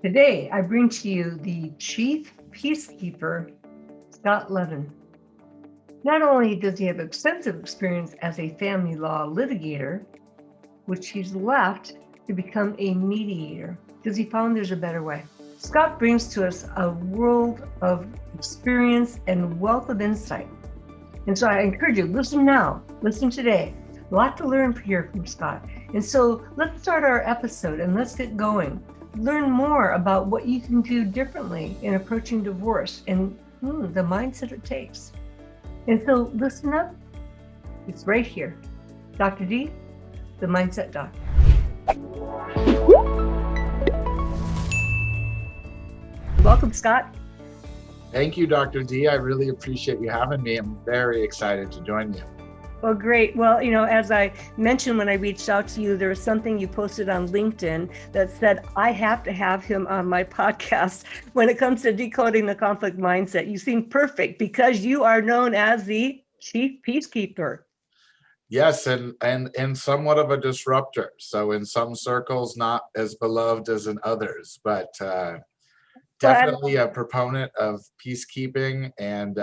Today, I bring to you the Chief Peacekeeper, Scott Levin. Not only does he have extensive experience as a family law litigator, which he's left to become a mediator because he found there's a better way. Scott brings to us a world of experience and wealth of insight. And so I encourage you, listen now, listen today. A lot to learn here from Scott. And so let's start our episode and let's get going. Learn more about what you can do differently in approaching divorce and the mindset it takes. And so listen up. It's right here. Dr. D, the Mindset Doc. Welcome, Scott. Thank you, Dr. D. I really appreciate you having me. I'm very excited to join you. Well, great. Well, as I mentioned when I reached out to you, there was something you posted on LinkedIn that said, I have to have him on my podcast when it comes to decoding the conflict mindset. You seem perfect because you are known as the Chief Peacekeeper. Yes, and somewhat of a disruptor. So in some circles, not as beloved as in others, but definitely a proponent of peacekeeping. And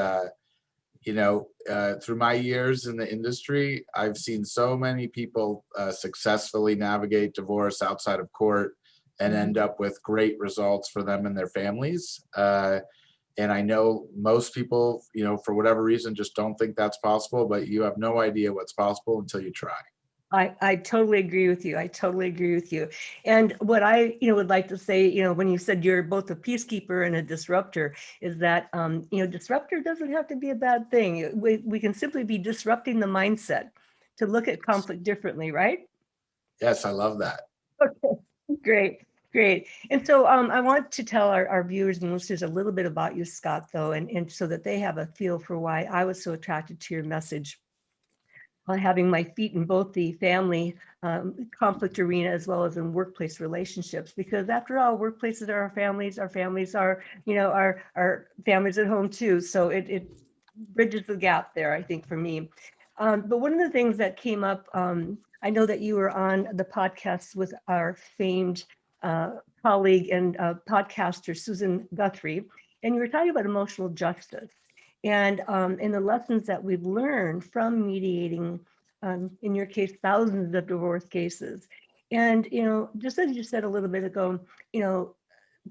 through my years in the industry, I've seen so many people successfully navigate divorce outside of court and end up with great results for them and their families. And I know most people, for whatever reason, just don't think that's possible, but you have no idea what's possible until you try. I totally agree with you. And what I, would like to say, when you said you're both a peacekeeper and a disruptor, is that, disruptor doesn't have to be a bad thing. We can simply be disrupting the mindset to look at conflict differently, right? Yes, I love that. Okay, great. And so I want to tell our viewers and listeners a little bit about you, Scott, though, and so that they have a feel for why I was so attracted to your message. Having my feet in both the family conflict arena as well as in workplace relationships, because after all, workplaces are our families are, our families at home too. So it bridges the gap there, I think, for me. But one of the things that came up, I know that you were on the podcast with our famed colleague and podcaster, Susan Guthrie, and you were talking about emotional justice. And in the lessons that we've learned from mediating, in your case, thousands of divorce cases. And, just as you said a little bit ago,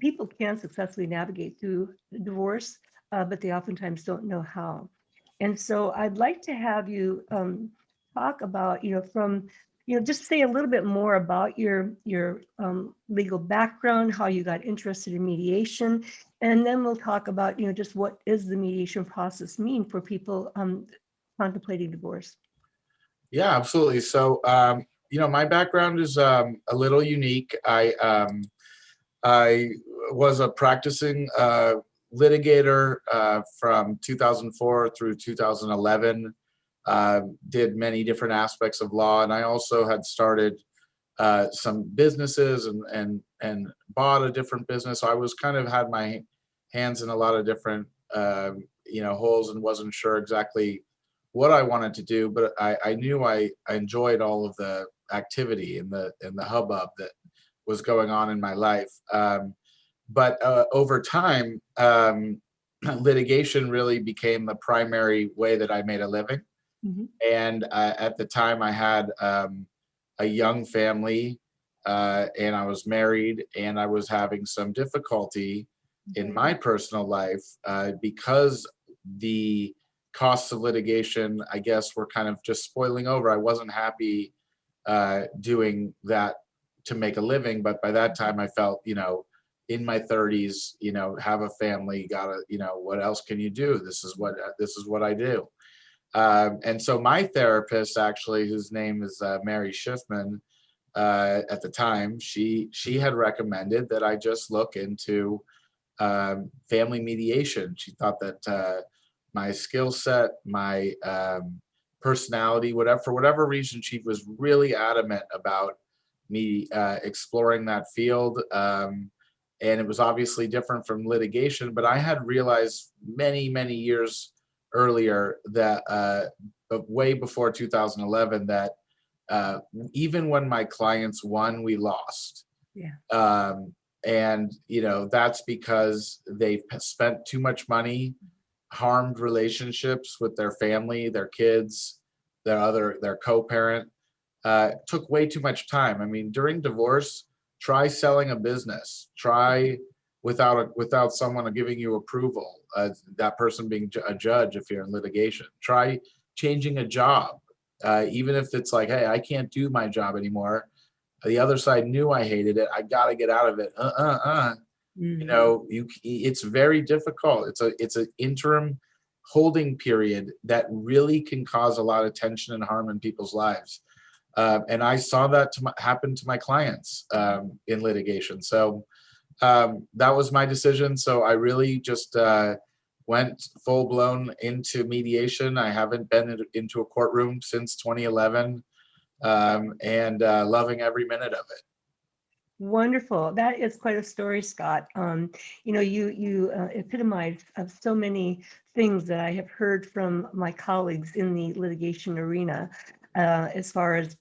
people can successfully navigate through divorce, but they oftentimes don't know how. And so I'd like to have you talk about, just say a little bit more about your legal background, how you got interested in mediation, and then we'll talk about, just what is the mediation process mean for people contemplating divorce. Yeah, absolutely. So, my background is a little unique. I was a practicing litigator from 2004 through 2011. Did many different aspects of law, and I also had started some businesses and bought a different business. So I was kind of had my hands in a lot of different holes and wasn't sure exactly what I wanted to do, but I knew I enjoyed all of the activity and the hubbub that was going on in my life. But over time, litigation really became the primary way that I made a living. Mm-hmm. And at the time I had a young family and I was married, and I was having some difficulty in my personal life because the costs of litigation, I guess, were kind of just spoiling over. I wasn't happy doing that to make a living, but by that time I felt, in my 30s, have a family, gotta, what else can you do? This is what I do. And so my therapist, actually, whose name is Mary Schiffman, at the time, she had recommended that I just look into family mediation. She thought that my skill set, my personality, for whatever reason, she was really adamant about me exploring that field. And it was obviously different from litigation, but I had realized many, many years earlier that way before 2011 that even when my clients won, we lost. Yeah. And, that's because they've spent too much money, harmed relationships with their family, their kids, their co-parent, took way too much time. I mean, during divorce, try selling a business, try without someone giving you approval, that person being a judge if you're in litigation, try changing a job, even if it's like, hey, I can't do my job anymore. The other side knew I hated it. I got to get out of it. It's very difficult. It's an interim holding period that really can cause a lot of tension and harm in people's lives. And I saw that happen to my clients in litigation. So that was my decision. So I really just went full blown into mediation. I haven't been into a courtroom since 2011, and loving every minute of it. Wonderful. That is quite a story, Scott. You epitomize of so many things that I have heard from my colleagues in the litigation arena, as far as,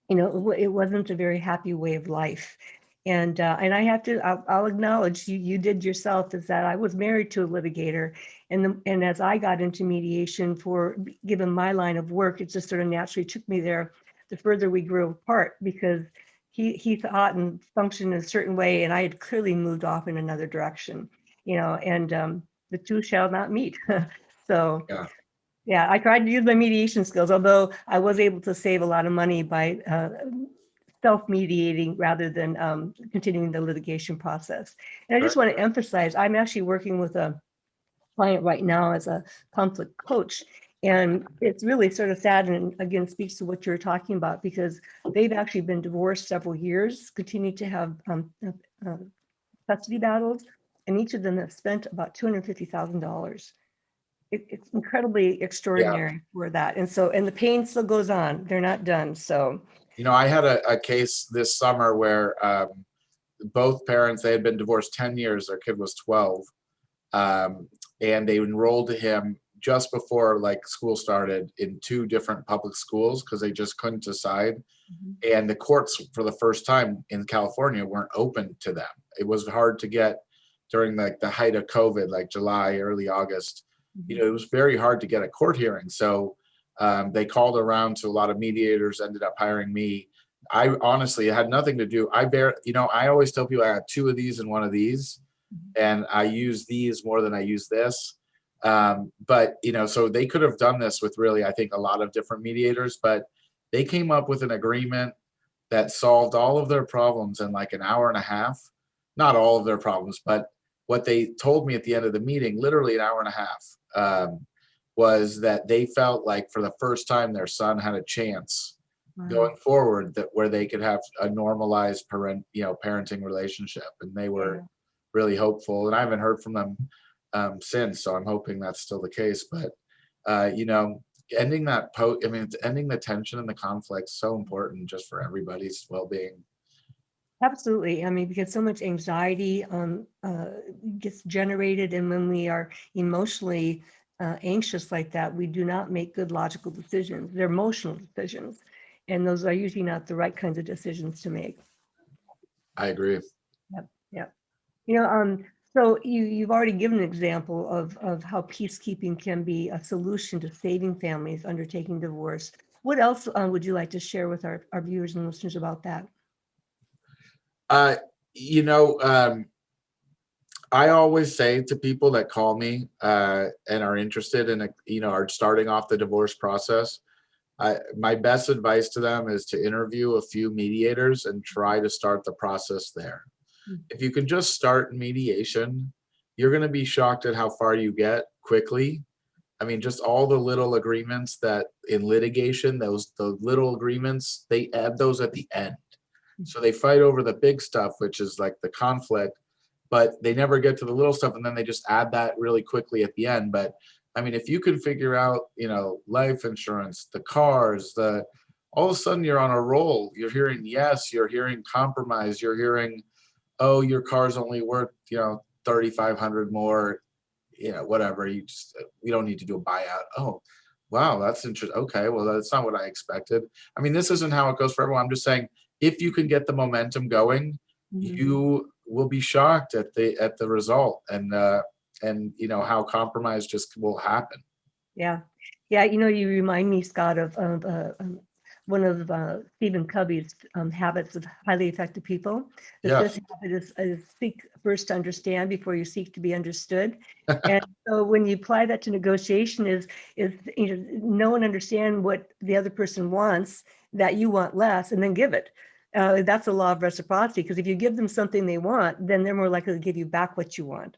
it wasn't a very happy way of life. And I have to, I'll acknowledge you did yourself, is that I was married to a litigator, and as I got into mediation, given my line of work, it just sort of naturally took me there the further we grew apart, because he thought and functioned in a certain way, and I had clearly moved off in another direction, and the two shall not meet. So yeah, I tried to use my mediation skills, although I was able to save a lot of money by self-mediating rather than continuing the litigation process. And I just want to emphasize, I'm actually working with a client right now as a conflict coach. And it's really sort of sad, and again, speaks to what you're talking about, because they've actually been divorced several years, continue to have custody battles, and each of them have spent about $250,000. It's incredibly extraordinary for that. And the pain still goes on. They're not done. So, I had a case this summer where both parents, they had been divorced 10 years. Their kid was 12. And they enrolled him just before school started in two different public schools because they just couldn't decide. Mm-hmm. And the courts, for the first time in California, weren't open to them. It was hard to get during the height of COVID, like July, early August. Mm-hmm. It was very hard to get a court hearing. So they called around to a lot of mediators, ended up hiring me. I honestly, it had nothing to do. I always tell people I have two of these and one of these, and I use these more than I use this. But so they could have done this with really, I think, a lot of different mediators, but they came up with an agreement that solved all of their problems in an hour and a half. Not all of their problems, but what they told me at the end of the meeting, literally an hour and a half, was that they felt like for the first time their son had a chance going forward, that where they could have a normalized parenting relationship, and they were really hopeful. And I haven't heard from them since, so I'm hoping that's still the case. But ending ending the tension and the conflict is so important just for everybody's well-being. Absolutely. I mean, because so much anxiety gets generated, and when we are emotionally anxious like that, we do not make good logical decisions. They're emotional decisions, and those are usually not the right kinds of decisions to make. I agree. Yep. So you've already given an example of how peacekeeping can be a solution to saving families undertaking divorce. What else would you like to share with our viewers and listeners about that? I always say to people that call me and are interested in, are starting off the divorce process, my best advice to them is to interview a few mediators and try to start the process there. Mm-hmm. If you can just start mediation, you're going to be shocked at how far you get quickly. I mean, just all the little agreements that in litigation, the little agreements, they add those at the end. So they fight over the big stuff, which is like the conflict, but they never get to the little stuff, and then they just add that really quickly at the end. But I mean, if you can figure out, life insurance, the cars, all of a sudden you're on a roll. You're hearing yes, you're hearing compromise, you're hearing, oh, your car's only worth, $3,500 more, whatever. You don't need to do a buyout. Oh, wow, that's interesting. Okay, well, that's not what I expected. I mean, this isn't how it goes for everyone. I'm just saying, if you can get the momentum going, mm-hmm. you will be shocked at the result, and how compromise just will happen. Yeah. Yeah. You remind me, Scott, of one of Stephen Covey's habits of highly effective people. The Yes. fifth habit is seek first to understand before you seek to be understood. And so when you apply that to negotiation is know and understand what the other person wants that you want less, and then give it. That's a law of reciprocity, because if you give them something they want, then they're more likely to give you back what you want.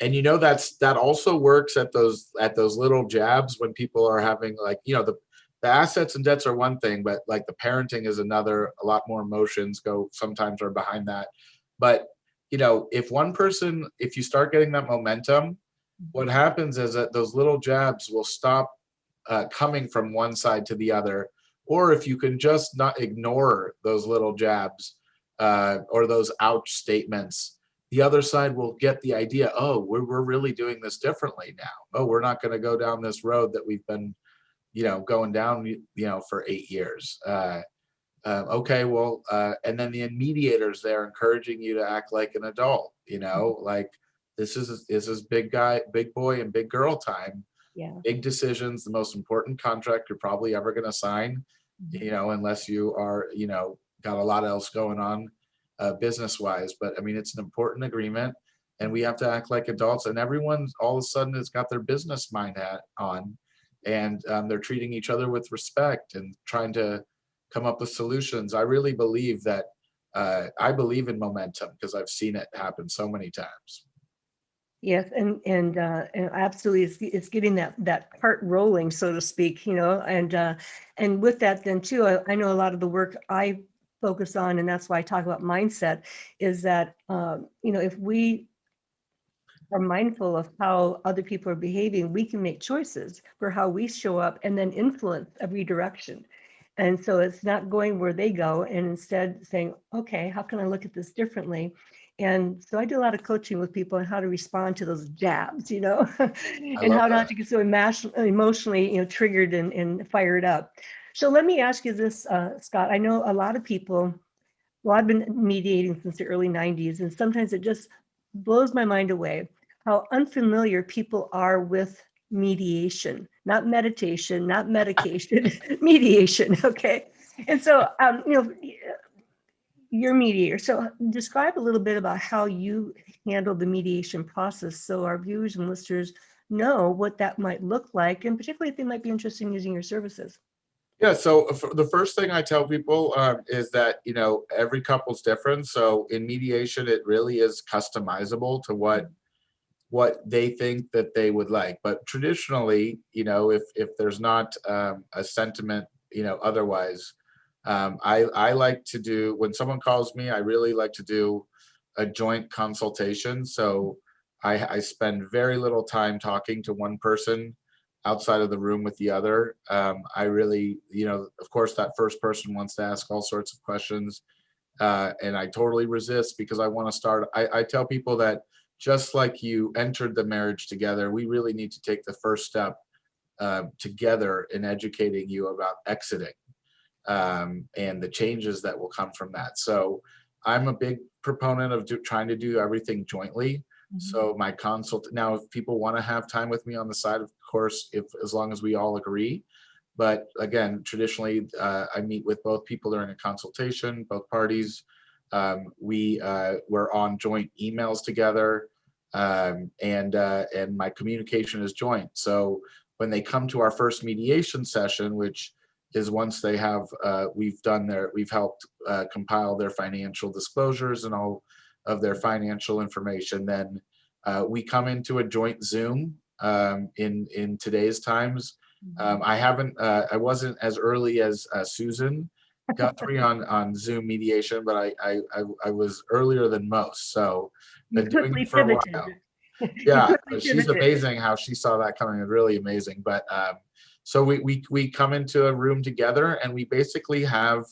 And that also works at those little jabs when people are having, like, the assets and debts are one thing, but like the parenting is another. A lot more emotions sometimes are behind that. But if you start getting that momentum, what happens is that those little jabs will stop coming from one side to the other. Or if you can just not ignore those little jabs or those ouch statements, the other side will get the idea, oh, we're really doing this differently now. Oh, we're not going to go down this road that we've been, going down, for 8 years. Okay, well, and then the mediators there encouraging you to act like an adult, like this is big boy and big girl time. Yeah. Big decisions, the most important contract you're probably ever going to sign, unless you are, got a lot else going on business wise. But I mean, it's an important agreement, and we have to act like adults, and everyone all of a sudden has got their business mind hat on, and they're treating each other with respect and trying to come up with solutions. I really believe that I believe in momentum because I've seen it happen so many times. Yes, and absolutely, it's getting that cart rolling, so to speak, and with that, then too, I know a lot of the work I focus on, and that's why I talk about mindset, is that if we are mindful of how other people are behaving, we can make choices for how we show up and then influence a redirection. And so it's not going where they go, and instead saying, okay, how can I look at this differently? And so I do a lot of coaching with people on how to respond to those jabs, and how not to get so emotionally, triggered and fired up. So let me ask you this, Scott. I know a lot of people, well, I've been mediating since the early 90s, and sometimes it just blows my mind away how unfamiliar people are with mediation, not meditation, not medication, mediation. Okay. And so, you're a mediator. So describe a little bit about how you handle the mediation process so our viewers and listeners know what that might look like, and particularly if they might be interested in using your services. Yeah, so the first thing I tell people is that, every couple's different. So in mediation, it really is customizable to what they think that they would like. But traditionally, if there's not a sentiment, otherwise, I like to do, when someone calls me, I really like to do a joint consultation. So I spend very little time talking to one person outside of the room with the other. I really, of course, that first person wants to ask all sorts of questions. And I totally resist because I want to start. I tell people that just like you entered the marriage together, we really need to take the first step together in educating you about exiting and the changes that will come from that. So I'm a big proponent of trying to do everything jointly. So my now, if people want to have time with me on the side, of course, as long as we all agree. But again, traditionally, I meet with both people during a consultation, both parties. We're on joint emails together, and my communication is joint. So when they come to our first mediation session, which is once they have, we've helped compile their financial disclosures and all of their financial information, then we come into a joint Zoom in today's times. I wasn't as early as Susan Guthrie on Zoom mediation, but I was earlier than most. So been doing it for a while. Yeah, she's amazing how she saw that coming. Really amazing. But so we come into a room together, and we basically have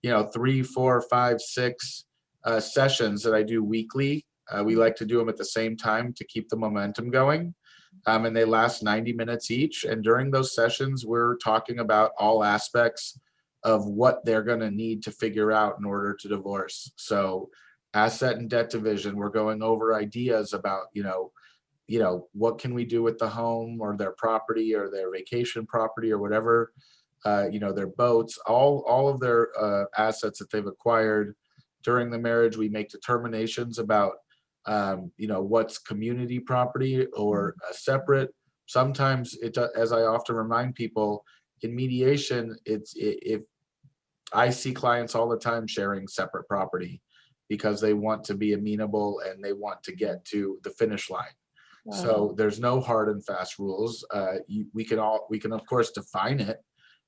3, 4, 5, 6 sessions that I do weekly. We like to do them at the same time to keep the momentum going. And they last 90 minutes each. And during those sessions, we're talking about all aspects of what they're going to need to figure out in order to divorce. So asset and debt division. We're going over ideas about, what can we do with the home or their property or their vacation property or whatever, their boats, all of their assets that they've acquired during the marriage. We make determinations about, what's community property or separate. Sometimes as I often remind people in mediation, if I see clients all the time sharing separate property because they want to be amenable and they want to get to the finish line. Wow. So there's no hard and fast rules. We can of course define it.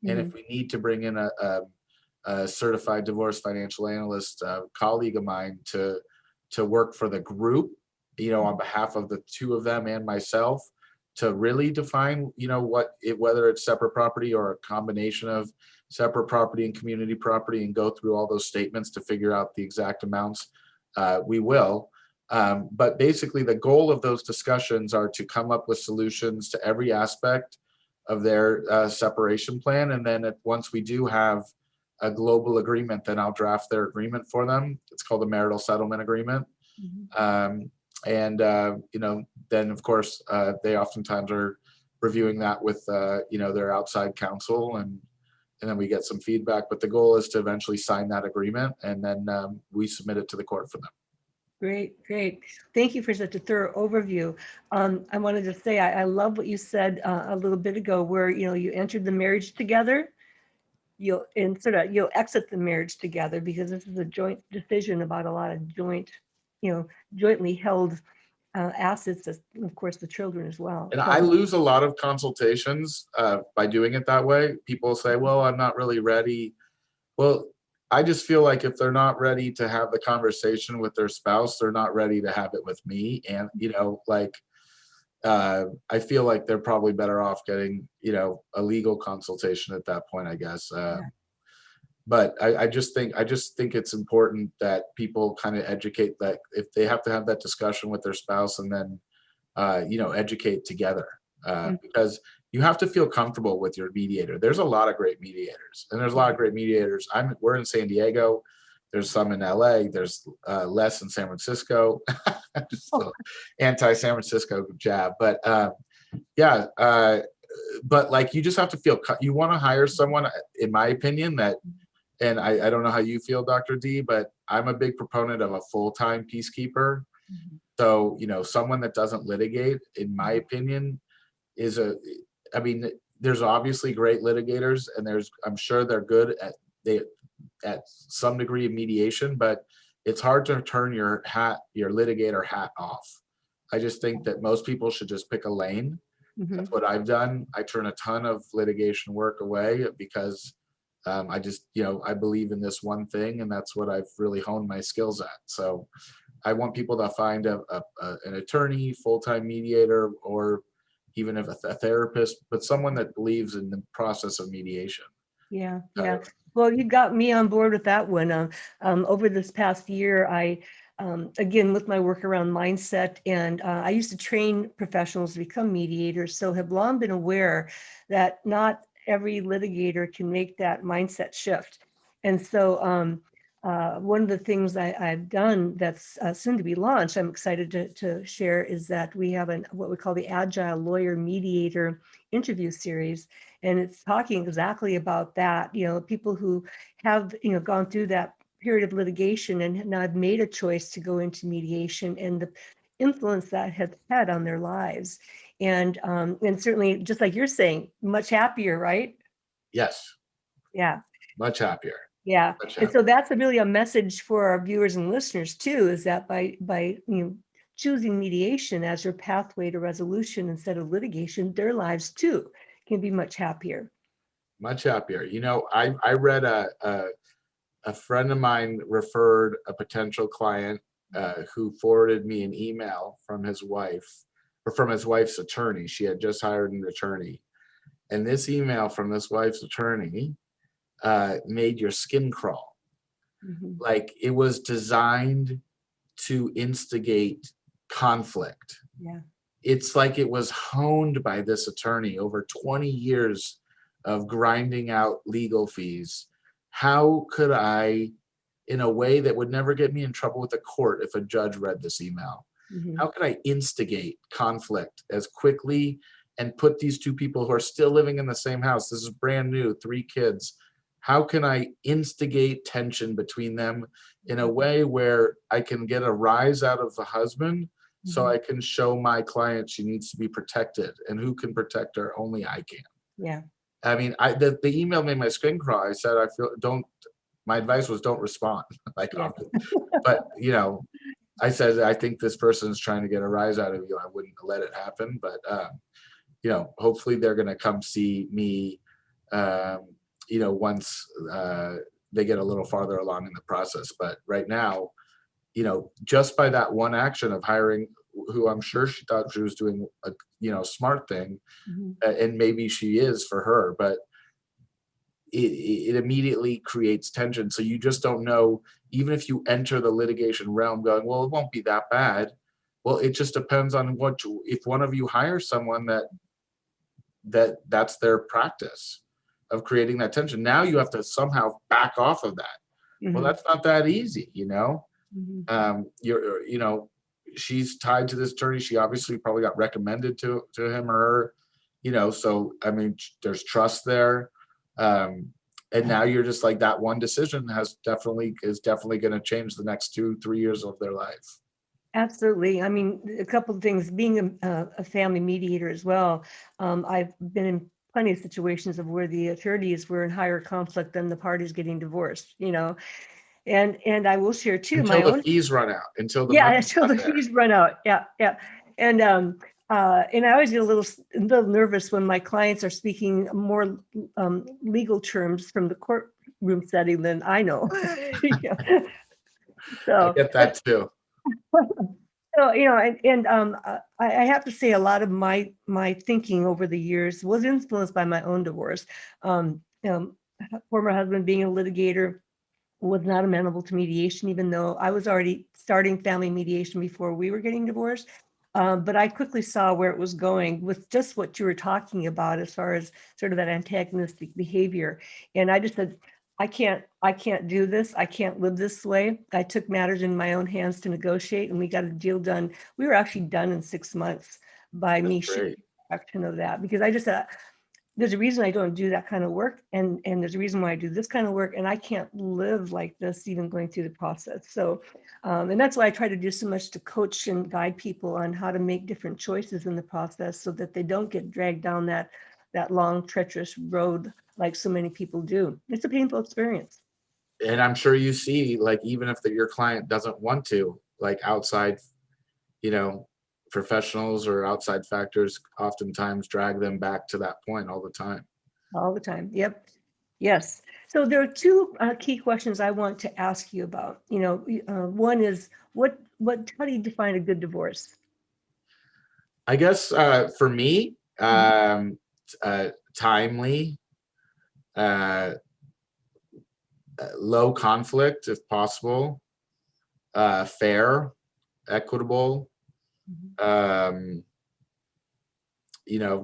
And if we need to bring in a certified divorce financial analyst, colleague of mine to work for the group, on behalf of the two of them and myself, to really define, whether it's separate property or a combination of separate property and community property, and go through all those statements to figure out the exact amounts, we will. But basically the goal of those discussions are to come up with solutions to every aspect of their separation plan. And then once we do have a global agreement, then I'll draft their agreement for them. It's called a marital settlement agreement. Then of course, they oftentimes are reviewing that with, their outside counsel, and then we get some feedback. But the goal is to eventually sign that agreement, and then we submit it to the court for them. Great. Thank you for such a thorough overview. I wanted to say, I love what you said a little bit ago, where, you entered the marriage together, you'll exit the marriage together, because this is a joint decision about a lot of jointly held assets, of course, the children as well. And I lose a lot of consultations by doing it that way. People say, well, I'm not really ready. Well, I just feel like if they're not ready to have the conversation with their spouse, they're not ready to have it with me. And, I feel like they're probably better off getting, a legal consultation at that point, I guess. But I just think it's important that people kind of educate, that if they have to have that discussion with their spouse, and then, educate together, because you have to feel comfortable with your mediator. There's a lot of great mediators, and there's a lot of great mediators. We're in San Diego. There's some in LA. There's less in San Francisco. Just a little anti-San Francisco jab, but but like, you just have to feel, you want to hire someone, in my opinion, that, and I don't know how you feel, Dr. D, but I'm a big proponent of a full-time peacekeeper. So, someone that doesn't litigate, in my opinion, there's obviously great litigators, and I'm sure they're good at some degree of mediation, but it's hard to turn your litigator hat off. I just think that most people should just pick a lane. That's what I've done. I turn a ton of litigation work away because I just, I believe in this one thing, and that's what I've really honed my skills at. So I want people to find an attorney, full-time mediator, or even if a therapist, but someone that believes in the process of mediation. Yeah. Well, you got me on board with that one. Over this past year, I, again, with my work around mindset, and I used to train professionals to become mediators, so have long been aware that not every litigator can make that mindset shift. And so one of the things I've done that's soon to be launched, I'm excited to share, is that we have what we call the Agile Lawyer Mediator interview series. And it's talking exactly about that, people who have, gone through that period of litigation and now have made a choice to go into mediation, and the influence that has had on their lives. And certainly, just like you're saying, much happier, right? Yes. Yeah. Much happier. Yeah. And so that's really a message for our viewers and listeners too, is that by choosing mediation as your pathway to resolution instead of litigation, their lives too can be much happier. Much happier. I read a friend of mine referred a potential client who forwarded me an email from his wife, or from his wife's attorney. She had just hired an attorney. And this email from this wife's attorney made your skin crawl. Like, it was designed to instigate conflict. Yeah. It's like it was honed by this attorney over 20 years of grinding out legal fees. How could I in a way that would never get me in trouble with the court if a judge read this email? How can I instigate conflict as quickly and put these two people who are still living in the same house? This is brand new, 3 kids. How can I instigate tension between them in a way where I can get a rise out of the husband so I can show my client she needs to be protected, and who can protect her? Only I can. Yeah. I mean, the email made my skin crawl. I said, my advice was don't respond. Like, Yeah. but I said, I think this person is trying to get a rise out of you. I wouldn't let it happen, but hopefully they're going to come see me, once they get a little farther along in the process. But right now, just by that one action of hiring, who I'm sure she thought she was doing a smart thing, and maybe she is for her, but it immediately creates tension. So you just don't know, even if you enter the litigation realm going, well, it won't be that bad. Well, it just depends on if one of you hires someone that's their practice of creating that tension. Now you have to somehow back off of that. Well, that's not that easy, she's tied to this attorney. She obviously probably got recommended to him or her, so I mean, there's trust there. And now you're just like, that one decision is definitely going to change the next 2-3 years of their life. Absolutely. I mean, a couple of things. Being a family mediator as well, I've been in plenty of situations of where the attorneys were in higher conflict than the parties getting divorced. And I will share too until the fees run out. Until the fees run out. Yeah. And I always get a little nervous when my clients are speaking more legal terms from the courtroom setting than I know. So I get that too. So, I have to say a lot of my thinking over the years was influenced by my own divorce. Former husband, being a litigator, was not amenable to mediation, even though I was already starting family mediation before we were getting divorced. But I quickly saw where it was going with just what you were talking about as far as sort of that antagonistic behavior. And I just said, I can't do this. I can't live this way. I took matters in my own hands to negotiate, and we got a deal done. We were actually done in 6 months by me sharing action of that, because I just said, there's a reason I don't do that kind of work, and there's a reason why I do this kind of work, and I can't live like this even going through the process. So, and that's why I try to do so much to coach and guide people on how to make different choices in the process so that they don't get dragged down that long, treacherous road like so many people do. It's a painful experience. And I'm sure you see, like, even if your client doesn't want to, like, outside, professionals or outside factors oftentimes drag them back to that point all the time. All the time. Yep. Yes. So there are 2 key questions I want to ask you about. One is how do you define a good divorce? I guess for me, timely, low conflict if possible, fair, equitable,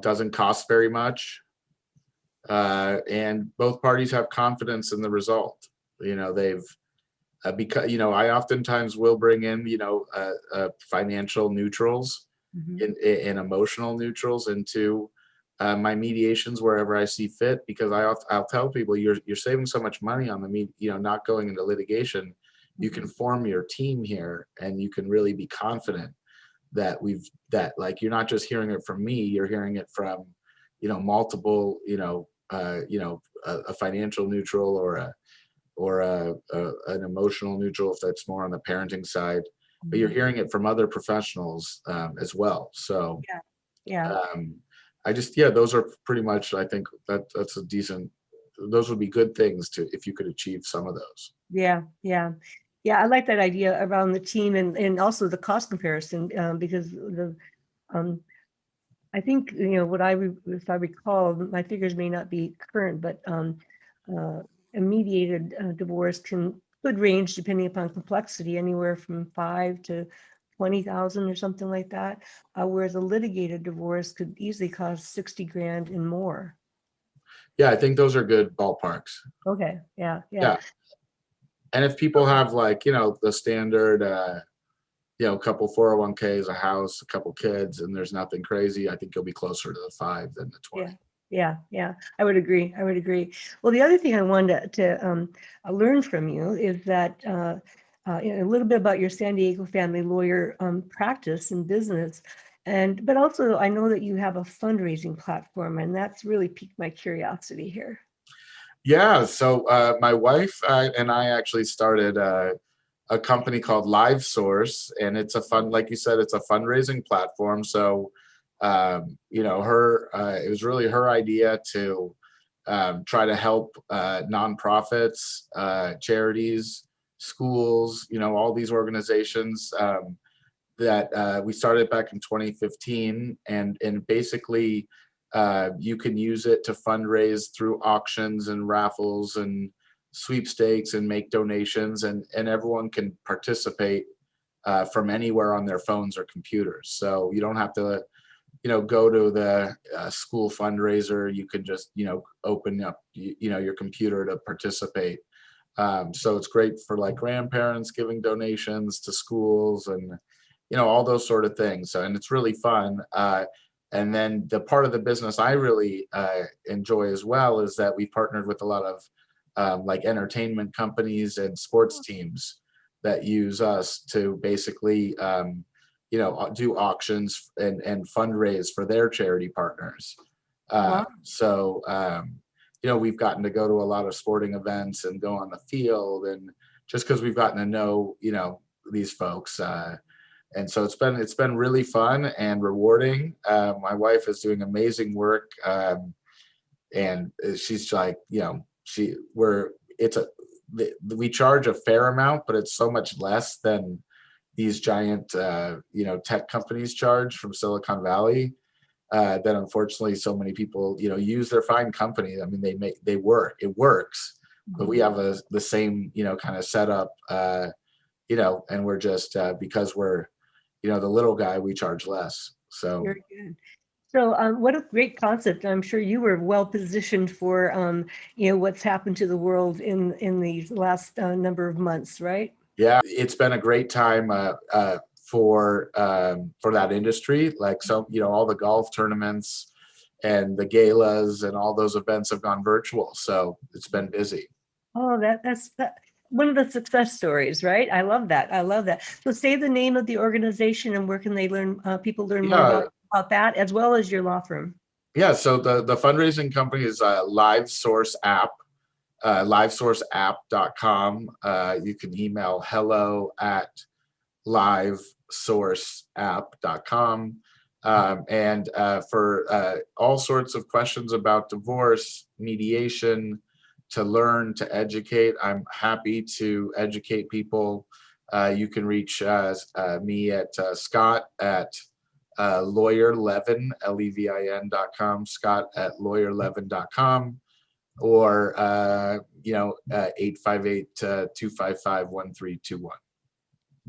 doesn't cost very much, and both parties have confidence in the result. They've because I oftentimes will bring in financial neutrals and emotional neutrals into my mediations wherever I see fit, because I'll tell people, you're saving so much money on not going into litigation. You can form your team here, and you can really be confident that you're not just hearing it from me, you're hearing it from multiple a financial neutral or an emotional neutral if that's more on the parenting side, but you're hearing it from other professionals as well. So those are pretty much, I think that's a decent, those would be good things if you could achieve some of those. Yeah, I like that idea around the team and also the cost comparison, because I think, if I recall, my figures may not be current, but a mediated divorce could range, depending upon complexity, anywhere from 5 to 20,000 or something like that, whereas a litigated divorce could easily cost 60 grand and more. Yeah, I think those are good ballparks. Okay, yeah. And if people have like, the standard, a couple 401ks, a house, a couple kids, and there's nothing crazy, I think you'll be closer to the 5 than the 20. Yeah. I would agree. Well, the other thing I wanted to learn from you is that a little bit about your San Diego family lawyer practice and business. But also I know that you have a fundraising platform, and that's really piqued my curiosity here. Yeah. So my wife and I actually started a company called Livesource, and it's like you said, it's a fundraising platform. So, it was really her idea to try to help nonprofits, charities, schools, all these organizations that we started back in 2015, and basically you can use it to fundraise through auctions and raffles and sweepstakes and make donations, and everyone can participate from anywhere on their phones or computers. So you don't have to go to the school fundraiser. You can just open up your computer to participate. So it's great for like grandparents giving donations to schools and all those sort of things. And it's really fun. And then the part of the business I really enjoy as well is that we partnered with a lot of like entertainment companies and sports teams that use us to basically do auctions and fundraise for their charity partners. Wow. So we've gotten to go to a lot of sporting events and go on the field, and just because we've gotten to know these folks. And so it's been really fun and rewarding. My wife is doing amazing work, and she's like, we charge a fair amount, but it's so much less than these giant tech companies charge from Silicon Valley. That unfortunately so many people use their fine company. I mean, it works, but we have the same kind of setup, and we're just because we're the little guy, we charge less. So very good. So what a great concept. I'm sure you were well positioned for what's happened to the world in these last number of months, right? Yeah, it's been a great time for that industry. Like, so all the golf tournaments and the galas and all those events have gone virtual, so it's been busy. Oh, that's one of the success stories, right? I love that. So say the name of the organization and where can they people learn more about that, as well as your law firm. Yeah, so the fundraising company is Livesource app, livesourceapp.com. You can email hello@livesourceapp.com. And for all sorts of questions about divorce, mediation, to learn, to educate, I'm happy to educate people. You can reach me at Scott at lawyerlevin, LEVIN.com, Scott at lawyerlevin.com, or 858-255-1321.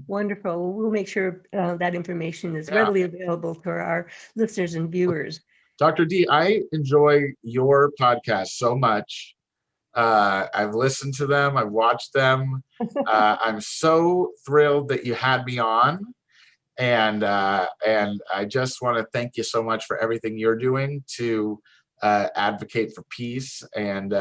Wonderful. We'll make sure that information is readily available for our listeners and viewers. Dr. D, I enjoy your podcast so much. I've listened to them. I've watched them. I'm so thrilled that you had me on. And I just want to thank you so much for everything you're doing to advocate for peace, and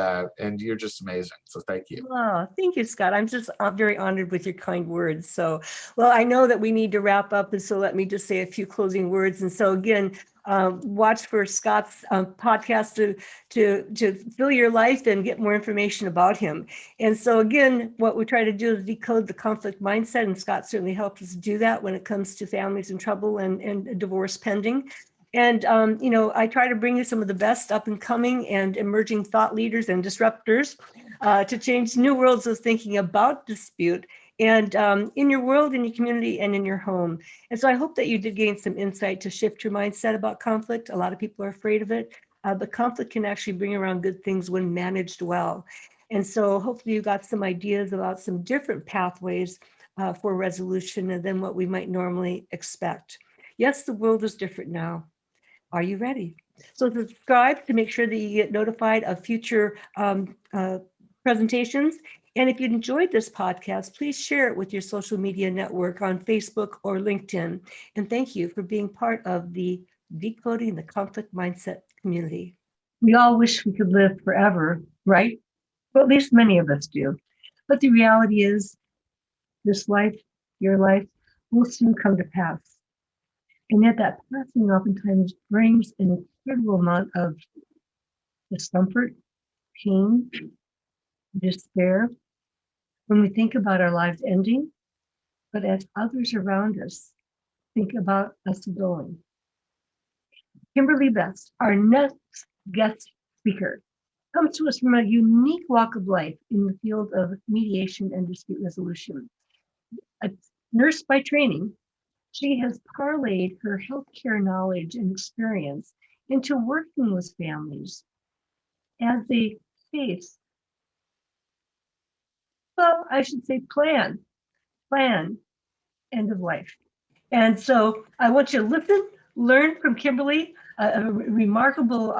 you're just amazing. So thank you. Oh, thank you, Scott. I'm just very honored with your kind words. So, well, I know that we need to wrap up, and so let me just say a few closing words. And so again, watch for Scott's podcast to fill your life and get more information about him. And so again, what we try to do is decode the conflict mindset, and Scott certainly helps us do that when it comes to families in trouble and divorce pending. And, I try to bring you some of the best up and coming and emerging thought leaders and disruptors to change new worlds of thinking about dispute and in your world, in your community, and in your home. And so I hope that you did gain some insight to shift your mindset about conflict. A lot of people are afraid of it, but conflict can actually bring around good things when managed well. And so hopefully you got some ideas about some different pathways for resolution than what we might normally expect. Yes, the world is different now. Are you ready? So subscribe to make sure that you get notified of future presentations. And if you enjoyed this podcast, please share it with your social media network on Facebook or LinkedIn. And thank you for being part of the Decoding the Conflict Mindset community. We all wish we could live forever, right? Well, at least many of us do. But the reality is, this life, your life, will soon come to pass. And yet that passing oftentimes brings an incredible amount of discomfort, pain, despair, when we think about our lives ending, but as others around us think about us going. Kimberly Best, our next guest speaker, comes to us from a unique walk of life in the field of mediation and dispute resolution. A nurse by training, she has parlayed her healthcare knowledge and experience into working with families as they face, well, I should say plan end of life. And so I want you to listen, learn from Kimberly, a remarkable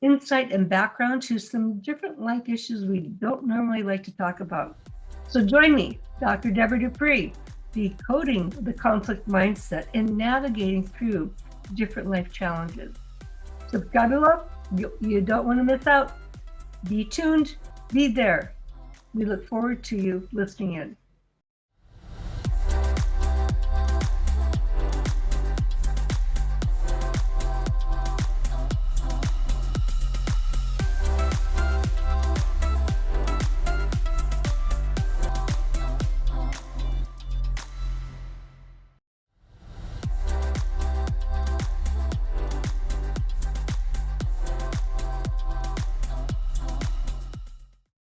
insight and background to some different life issues we don't normally like to talk about. So join me, Dr. Debra Dupree, decoding the conflict mindset and navigating through different life challenges. Subscribe below. You don't want to miss out. Be tuned. Be there. We look forward to you listening in.